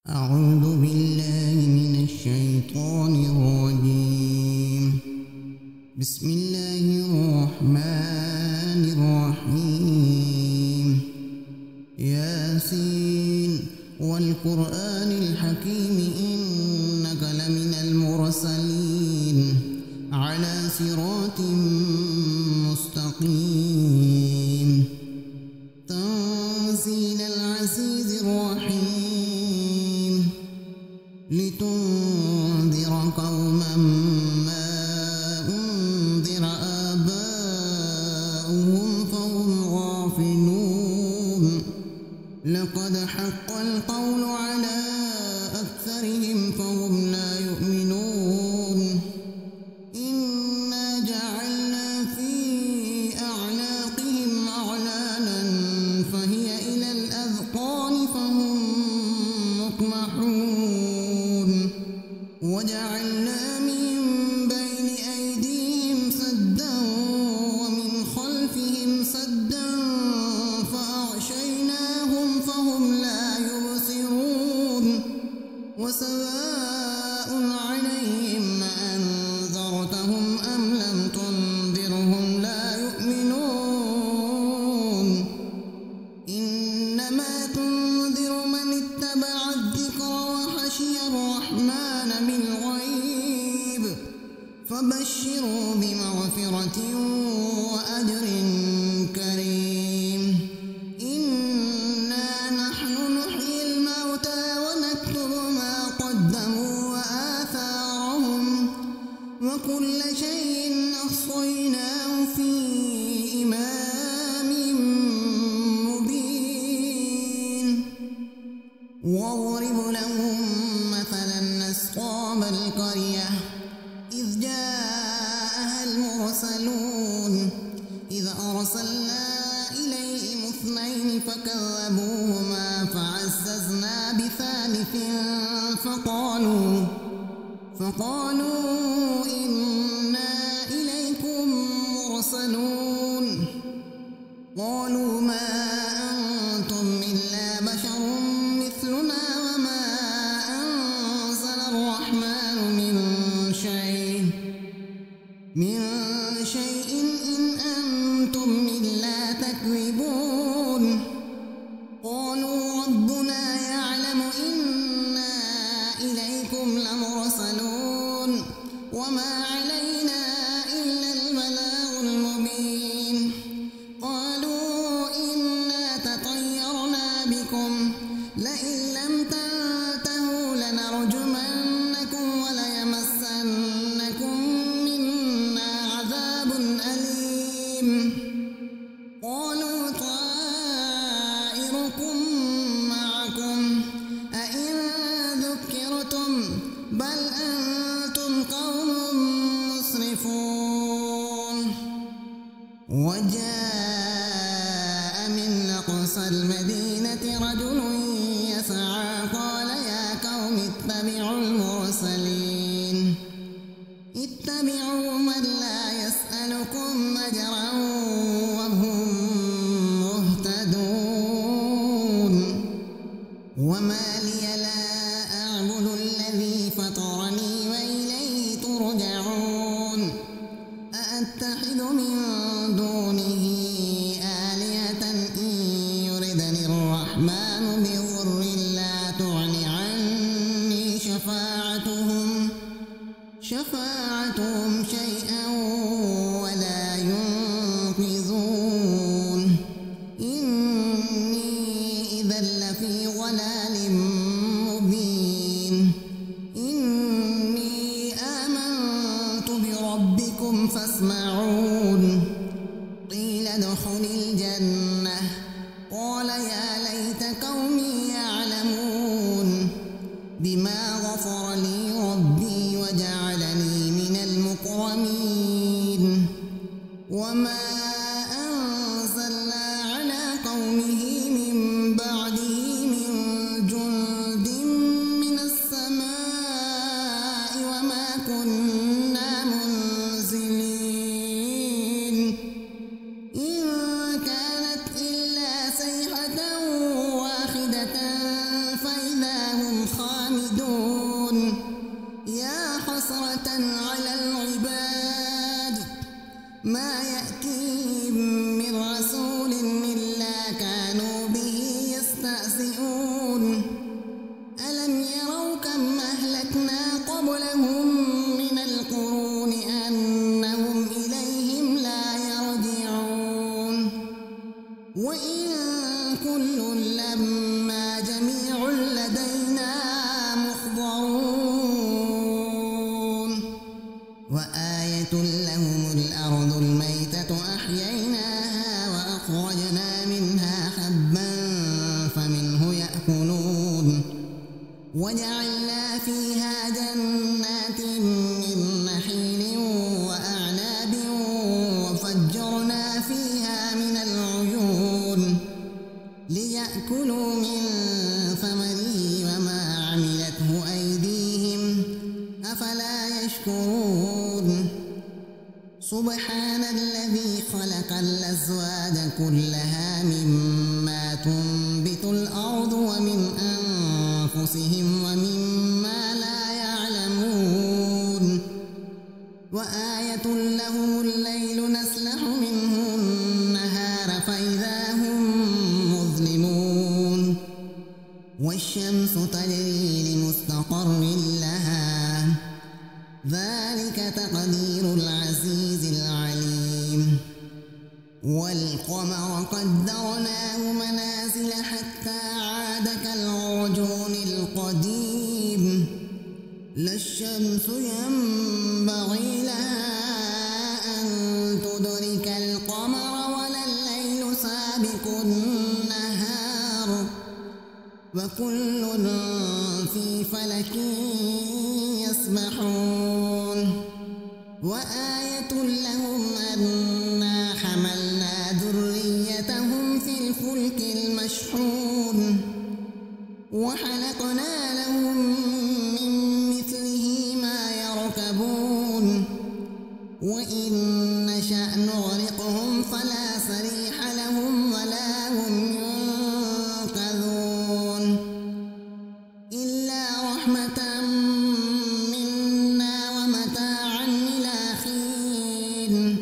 أعوذ بالله من الشيطان الرجيم. بسم الله الرحمن الرحيم. ياسين والقرآن الحكيم إنك لمن المرسلين على صراط مستقيم. تنزيل العزيز الرحيم لتنذر قوما ما أنذر آباؤهم فهم غافلون. لقد حق القول على أكثرهم فهم لا يؤمنون. إنا جعلنا في أعناقهم أغلالا فهي إلى الأذقان فهم مقمحون. وجعلنا من بين أيديهم سدا ومن خلفهم سدا فأغشيناهم فهم لا يبصرون. وسواء عليهم أنذرتهم أم لم تنذرهم لا يؤمنون. إنما تنذر من اتبع الذكر وخشي الرحمن بالغيب فبشروا بمغفرة وأجر كريم. إنا نحن نحيي الموتى ونكتب ما قدموا وآثارهم وكل شيء أحصيناه في إمام مبين. واضرب لهم مثلا أصحاب القرية إذ جاءها المرسلون إذ أرسلنا إليهم اثنين فكذبوهما فعززنا بثالث فقالوا إنا إليكم مرسلون. قالوا ما أنتم إلا بشر مثلنا وما أنزل الرحمن من شيء إن أنتم إلا تكذبون. قالوا ربنا يعلم إنا إليكم لمرسلون وما علينا إلا البلاغ المبين. قالوا إنا تطيرنا بكم لئن لم تنتهوا لنرجمنكم وليمسنكم منا عذاب أليم. قالوا طائركم معكم أئن ذكرتم بل أنتم قوم مسرفون. وجاء من أقصى المدينة رجل يسعى قال يا قوم اتبعوا المرسلين اتبعوا من لا يسألكم أجرا وهم مهتدون. وما لي لا أعبد الذي فطرني وإليه ترجعون. أأتخذ من دونه آلهة إن يردني الرحمن بضر لا تغن عني شفاعتهم شيئا ولا ينقذون. إني إذا لفي ضلال مبين. إني آمنت بربكم فاسمعون. قيل ادخل الجنة قال يا ليت قومي يعلمون بما غفر لي ربي وجعلني من المكرمين. وما أنزلنا على قومه من بعده من جند على العباد ما يأتيهم من رسول إلا كانوا به يستهزئون ألم يروا كم أهلكنا قبلهم من القرون أنهم إليهم لا يرجعون وإن كل لما جميع لدينا محضرون وآية لهم الأرض الميتة أحييناها وأخرجنا منها حبا فمنه يأكلون وجعلنا فيها جنات من نخيل وأعناب وفجرنا فيها من العيون ليأكلوا من ثمره وما عملته أيديهم أفلا يشكرون سبحان الذي خلق الأزواج كلها مما تنبت الأرض ومن أنفسهم ومما لا يعلمون وآية لهم الليل نسلخ منه النهار فإذا هم مظلمون والشمس تجري لمستقر لها ذلك تقدير العزيز العليم والقمر قدرناه منازل حتى عاد كالعرجون القديم لا الشمس ينبغي لها أن تدرك القمر ولا الليل سابق النهار وكل في فلك يسبحون وآية لهم أنا حملنا ذريتهم في الفلك المشحون وخلقنا لهم من مثله ما يركبون وإن نشأ نغرقهم فلا صريخ لهم ولا هم ينقذون إلا رحمة منا ومتاعا إلى حين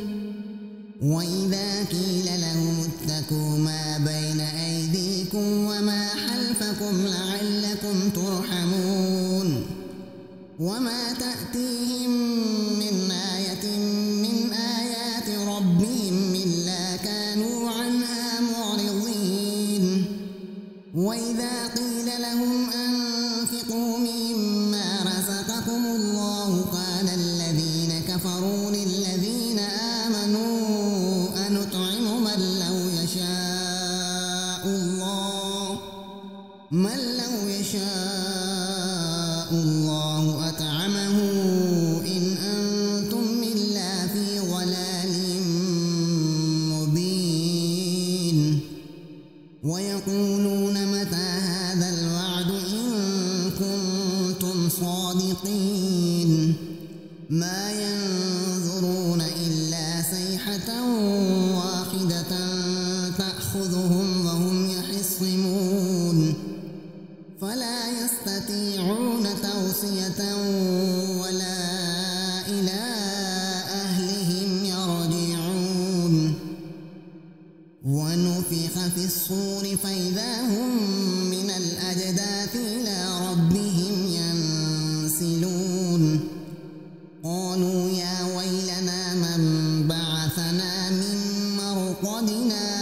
وإذا قيل لهم اتقوا ما بين أيديكم وما خلفكم لعلكم ترحمون وما تأتيهم من آية من آيات ربهم إلا كانوا عنها معرضين وإذا قيل لهم أنفقوا مما رزقكم الله قال الذين كفروا للذين آمنوا أنطعم من لو يشاء الله أطعمه إن أنتم إلا في ضلال مبين ويقولون متى هذا الوعد إن كنتم صادقين ما ينظرون إلا صيحة واحدة تأخذهم وهم يخصمون فلا يستطيعون توصية ولا إلى أهلهم يرجعون ونفخ في الصور فإذا هم من الأجداث إلى ربهم ينسلون قالوا يا ويلنا من بعثنا من مرقدنا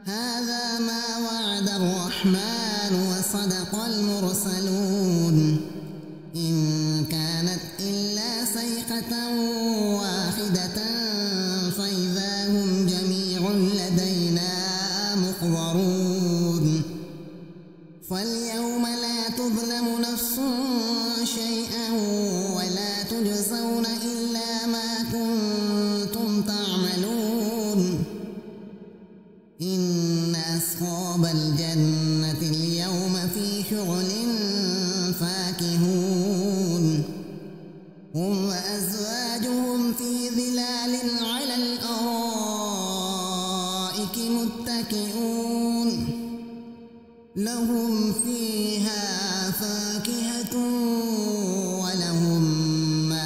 هذا ما وعد الرحمن وصدق المرسلون إن كانت إلا صيحة واحدة فإذا هم جميع لدينا محضرون فاليوم لا تظلم نفس شيئا ولا تجزون إلا ما كنتم تعملون إن أصحاب الجنة اليوم في شغل فاكهون هم وأزواجهم في ظلال على الأرائك متكئون لهم فيها فاكهة ولهم ما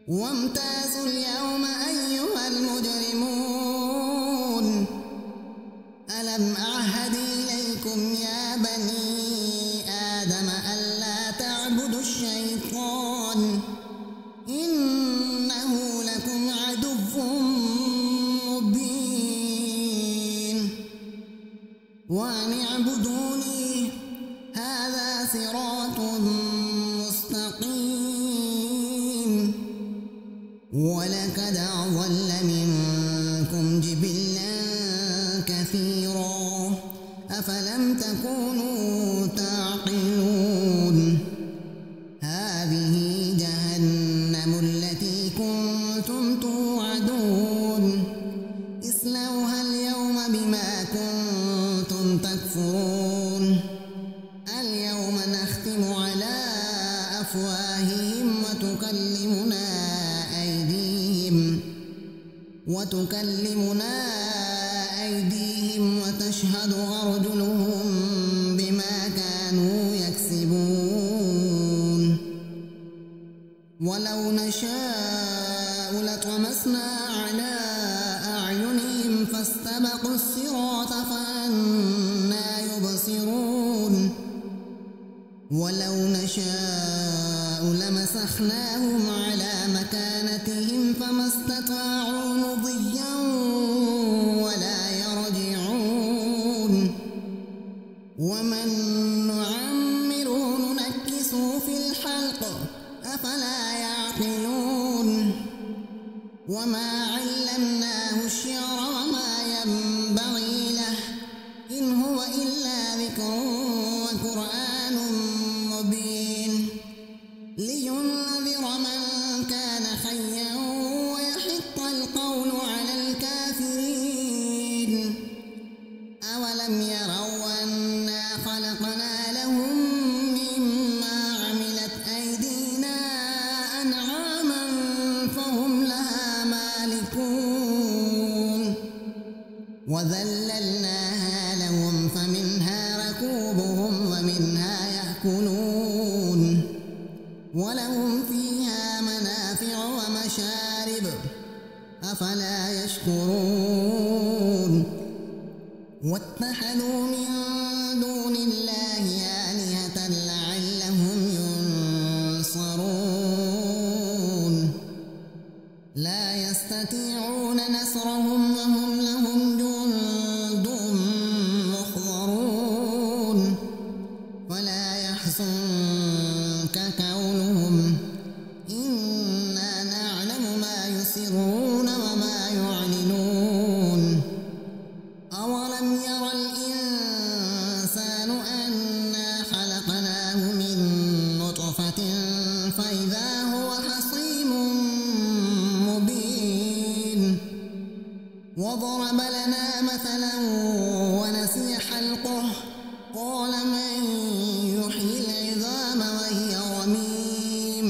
وامتازوا اليوم أيها المجرمون ألم أعهد إليكم يا بني آدم ألا تعبدوا الشيطان إنه لكم عدو مبين وأن اعبدوني هذا صراط مستقيم ولقد أضل منكم جبلا كثيرا أفلم تكونوا تعقلون هذه جهنم التي كنتم توعدون اصلوها اليوم بما كنتم تكفرون اليوم نختم على أفواههم وتكلمنا أيديهم وتشهد أرجلهم بما كانوا يكسبون ولو نشاء لطمسنا على أعينهم فاستبقوا الصراط فأنى يبصرون ولو نشاء لمسخناهم على مكانتهم فما استطاعوا مضيا ولا يرجعون ومن نعمره ننكسه في الخلق أفلا يعقلون وما علمناه الشعر وما ينبغي له إن هو إلا ذكر وقرآن مبين لينذر من كان حيا ويحق القول على الكافرين أولم يروا أنا خلقنا لهم مما عملت أيدينا أنعاما فهم لها مالكون وذللناها لهم فمنها ركوبهم ومنها يأكلون ولهم فيها منافع ومشارب أفلا يشكرون واتخذوا من دون الله آلهة لعلهم ينصرون لا يستطيعون نصرهم وهم لهم جند محضرون فلا يحزنك قولهم إنا نعلم ما يسرون وما يعلنون أولم ير الإنسان أنا خلقناه من نطفة فإذا هو خصيم مبين وضرب لنا مثلا ونسي خلقه قال من يحيي العظام وهي رميم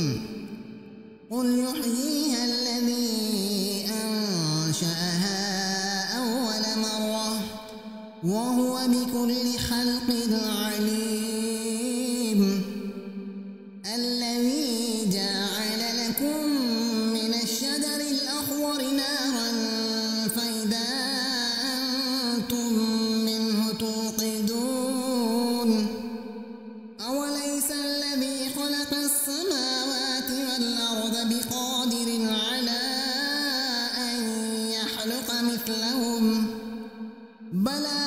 قل يحييها الذي أنشأها أول مرة وهو بكل خلق عليم الذي جعل لكم من الشجر الأخضر نارا فإذا أنتم منه توقدون أوليس الذي خلق السماوات والأرض بقادر على أن يخلق مثلهم بلى